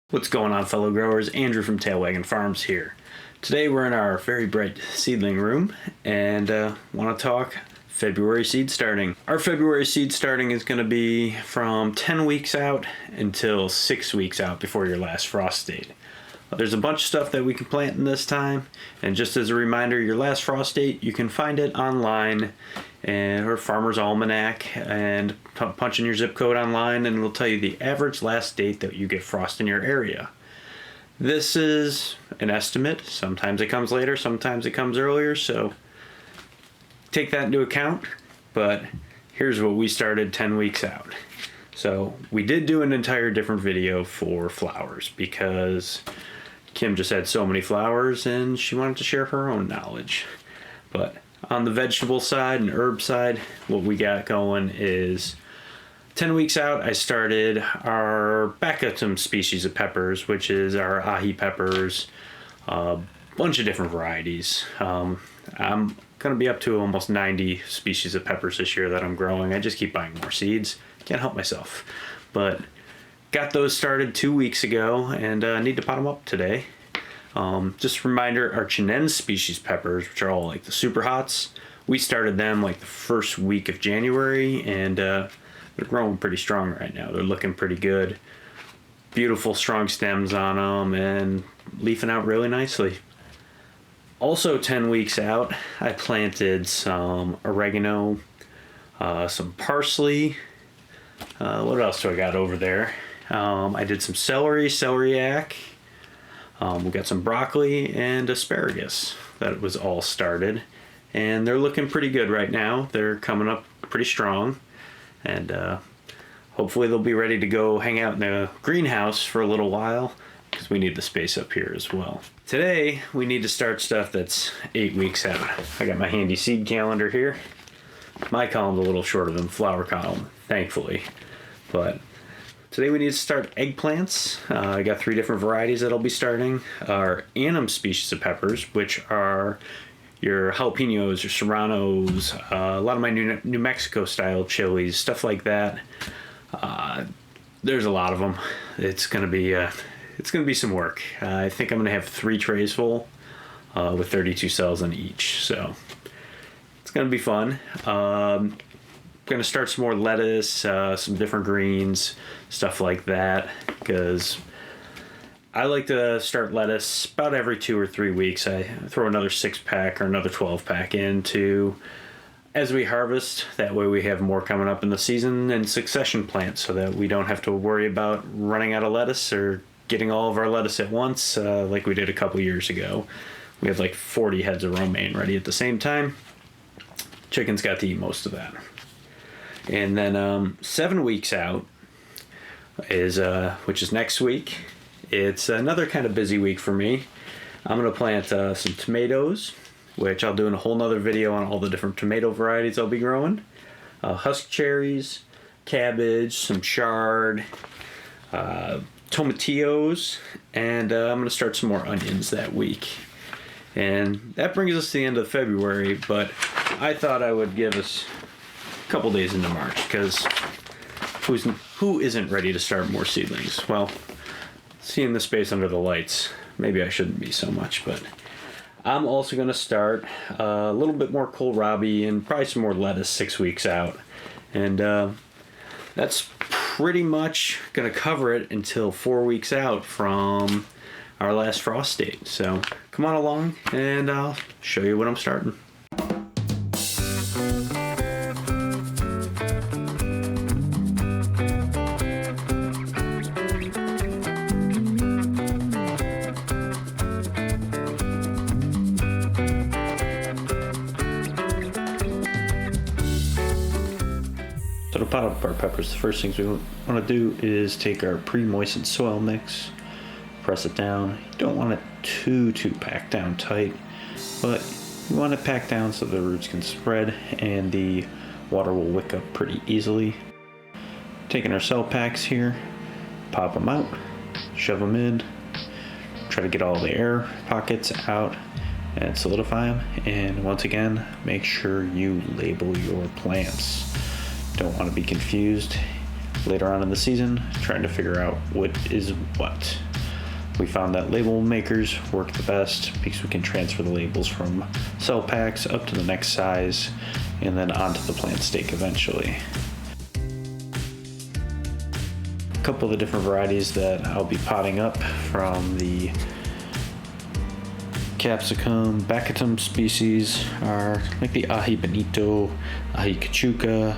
What's going on, fellow growers? Andrew from Tailwagon Farms here. Today we're in our very bright seedling room and want to talk February seed starting. Our February seed starting is going to be from 10 weeks out until 6 weeks out before your last frost date. There's a bunch of stuff that we can plant in this time, and just as a reminder, your last frost date, you can find it online or Farmer's Almanac, and punch in your zip code online and it'll tell you the average last date that you get frost in your area. This is an estimate. Sometimes it comes later, sometimes it comes earlier, so take that into account. But here's what we started 10 weeks out. So we did do an entire different video for flowers because Kim just had so many flowers and she wanted to share her own knowledge. But on the vegetable side and herb side, what we got going is 10 weeks out, I started our Baccatum species of peppers, which is our ahi peppers, a bunch of different varieties. I'm going to be up to almost 90 species of peppers this year that I'm growing. I just keep buying more seeds. Can't help myself. But got those started 2 weeks ago and need to pot them up today. Just a reminder, our Chinen species peppers, which are all like the super hots, we started them like the first week of January, and they're growing pretty strong right now. They're looking pretty good. Beautiful strong stems on them and leafing out really nicely. Also 10 weeks out, I planted some oregano, some parsley. What else do I got over there? I did some celeriac. We got some broccoli and asparagus. That was all started, and they're looking pretty good right now. They're coming up pretty strong, and hopefully they'll be ready to go hang out in the greenhouse for a little while because we need the space up here as well. Today we need to start stuff that's 8 weeks out. I got my handy seed calendar here. My column's a little shorter than the flower column, thankfully, but today we need to start eggplants. I got 3 different varieties that I'll be starting. Our Annam species of peppers, which are your jalapenos, your serranos, a lot of my New Mexico style chilies, stuff like that. There's a lot of them. It's gonna be some work. I think I'm gonna have 3 trays full with 32 cells in each, so it's gonna be fun. Going to start some more lettuce, some different greens, stuff like that, because I like to start lettuce about every 2 or 3 weeks. I throw another 6-pack or another 12-pack into as we harvest. That way we have more coming up in the season and succession plants so that we don't have to worry about running out of lettuce or getting all of our lettuce at once like we did a couple years ago. We have like 40 heads of romaine ready at the same time. Chickens got to eat most of that. And then 7 weeks out is which is next week. It's another kind of busy week for me. I'm going to plant some tomatoes, which I'll do in a whole nother video on all the different tomato varieties I'll be growing. Husk cherries, cabbage, some chard, tomatillos, and I'm going to start some more onions that week. And that brings us to the end of February, but I thought I would give us couple days into March, because who isn't ready to start more seedlings? Well, seeing the space under the lights, maybe I shouldn't be so much, but I'm also going to start a little bit more kohlrabi and probably some more lettuce 6 weeks out, and that's pretty much going to cover it until 4 weeks out from our last frost date. So come on along and I'll show you what I'm starting. So to pot up our peppers, the first things we want to do is take our pre-moistened soil mix, press it down. You don't want it too packed down tight, but you want it packed down so the roots can spread and the water will wick up pretty easily. Taking our cell packs here, pop them out, shove them in, try to get all the air pockets out and solidify them. And once again, make sure you label your plants. Don't want to be confused later on in the season trying to figure out what is what. We found that label makers work the best because we can transfer the labels from cell packs up to the next size and then onto the plant stake eventually. A couple of the different varieties that I'll be potting up from the Capsicum baccatum species are like the Aji Bonito, Aji Cachuca,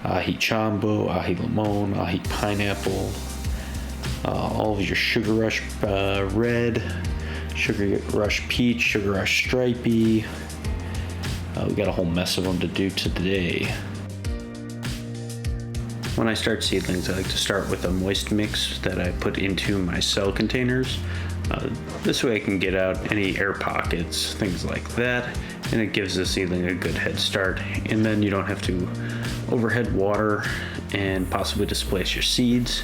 Aji Chambo, Aji Limon, Aji Pineapple, all of your Sugar Rush Red, Sugar Rush Peach, Sugar Rush Stripey. We got a whole mess of them to do today. When I start seedlings, I like to start with a moist mix that I put into my cell containers. This way I can get out any air pockets, things like that, and it gives the seedling a good head start. And then you don't have to overhead water and possibly displace your seeds.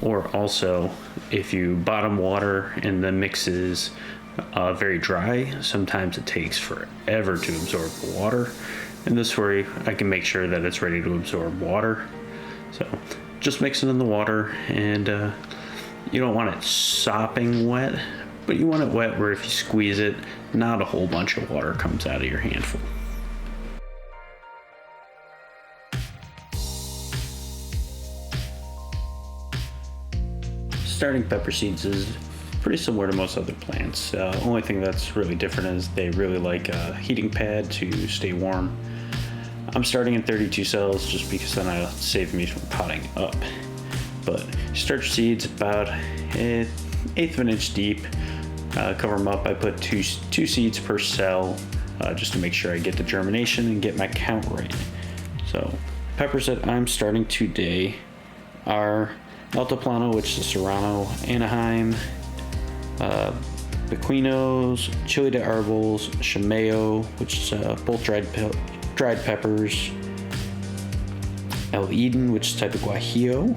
Or also, if you bottom water and the mix is very dry, sometimes it takes forever to absorb the water. And this way I can make sure that it's ready to absorb water. So just mix it in the water, and you don't want it sopping wet, but you want it wet where if you squeeze it, not a whole bunch of water comes out of your handful. Starting pepper seeds is pretty similar to most other plants. Only thing that's really different is they really like a heating pad to stay warm. I'm starting in 32 cells just because then it'll save me from potting up. But start your seeds about an eighth of an inch deep. Cover them up. I put two seeds per cell just to make sure I get the germination and get my count right. So peppers that I'm starting today are Altiplano, which is Serrano, Anaheim, Bequinos, Chile de Arbol, Chameo, which is both dried peppers, El Eden, which is a type of Guajillo,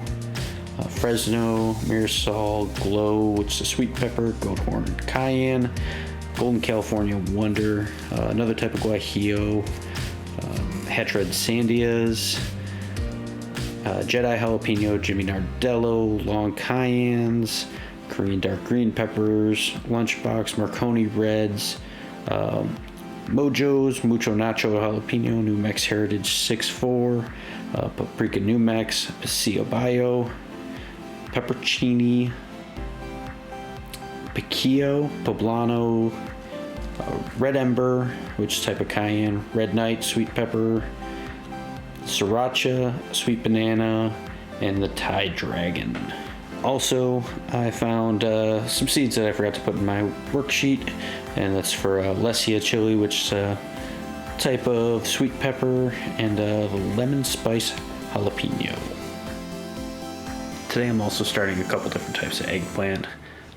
Fresno, Mirasol, Glow, which is a sweet pepper, Goat Horn, Cayenne, Golden California Wonder, another type of Guajillo, Hatch Red Sandias, Jedi Jalapeno, Jimmy Nardello, Long Cayennes, Korean Dark Green Peppers, Lunchbox, Marconi Reds, Mojo's, Mucho Nacho Jalapeno, New Mex Heritage 6-4, Paprika New Mex, Pasilla Bio, Peppercini, Piquillo, Poblano, Red Ember, which is type of cayenne, Red Knight, sweet pepper, Sriracha, sweet banana, and the Thai Dragon. Also, I found some seeds that I forgot to put in my worksheet, and that's for Lesia chili, which is a type of sweet pepper, and lemon spice jalapeno. Today I'm also starting a couple different types of eggplant.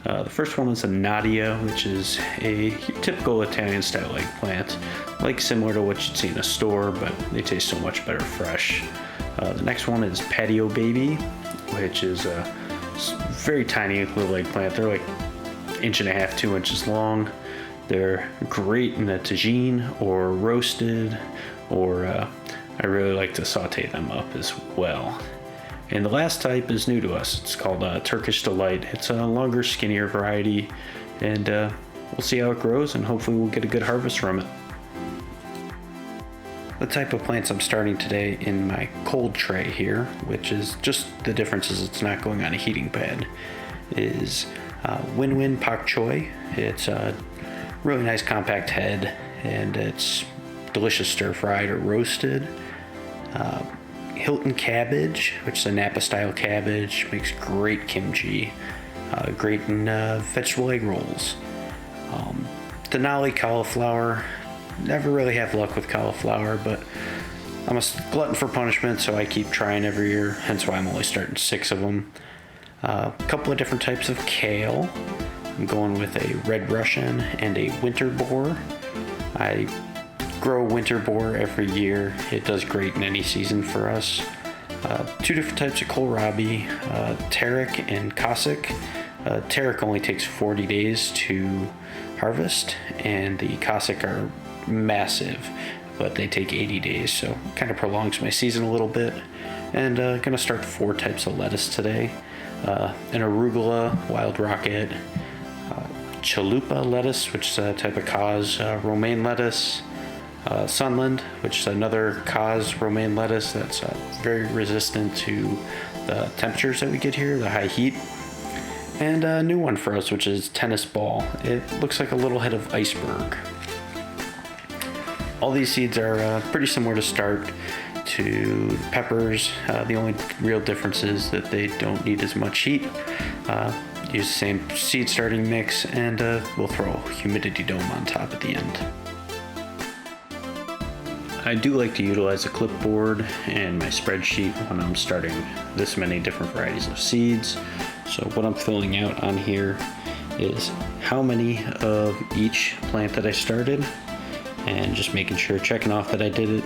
The first one is a Nadia, which is a typical Italian style eggplant, like similar to what you'd see in a store, but they taste so much better fresh. The next one is Patio Baby, which is a very tiny little eggplant. They're like 1.5 to 2 inches long. They're great in a tagine or roasted, or I really like to saute them up as well. And the last type is new to us. It's called Turkish Delight. It's a longer, skinnier variety, and we'll see how it grows, and hopefully we'll get a good harvest from it. The type of plants I'm starting today in my cold tray here, which is just the difference is it's not going on a heating pad, is Win Win Pak Choi. It's a really nice compact head, and it's delicious stir-fried or roasted. Hilton Cabbage, which is a Napa-style cabbage, makes great kimchi, great in vegetable egg rolls. Denali cauliflower, never really have luck with cauliflower, but I'm a glutton for punishment, so I keep trying every year, hence why I'm only starting 6 of them. A couple of different types of kale. I'm going with a Red Russian and a Winter Boar. I grow Winter Boar every year. It does great in any season for us. 2 different types of kohlrabi, Tarek and Cossack. Tarek only takes 40 days to harvest, and the Cossack are massive, but they take 80 days, so kind of prolongs my season a little bit. And gonna start 4 types of lettuce today. An arugula, wild rocket, chalupa lettuce, which is a type of cause romaine lettuce. Sunland, which is another cause romaine lettuce that's very resistant to the temperatures that we get here, the high heat. And a new one for us, which is tennis ball. It looks like a little head of iceberg. All these seeds are pretty similar to start to peppers. The only real difference is that they don't need as much heat. Use the same seed starting mix, and we'll throw a humidity dome on top at the end. I do like to utilize a clipboard and my spreadsheet when I'm starting this many different varieties of seeds. So what I'm filling out on here is how many of each plant that I started, and just making sure, checking off that I did it.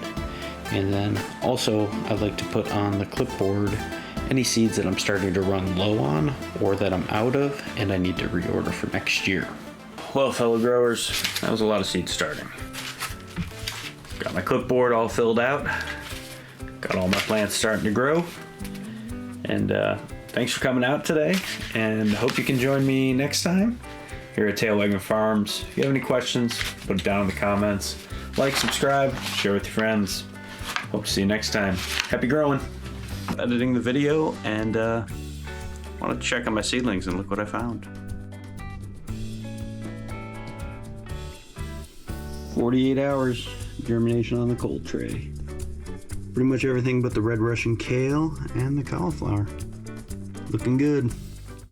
And then also I'd like to put on the clipboard any seeds that I'm starting to run low on or that I'm out of and I need to reorder for next year. Well, fellow growers, that was a lot of seed starting. Got my clipboard all filled out. Got all my plants starting to grow. And thanks for coming out today, and hope you can join me next time here at Tail Wagging Farms. If you have any questions, put it down in the comments. Like, subscribe, share with your friends. Hope to see you next time. Happy growing. Editing the video, and want to check on my seedlings, and look what I found. 48 hours germination on the cold tray. Pretty much everything but the red Russian kale and the cauliflower. Looking good.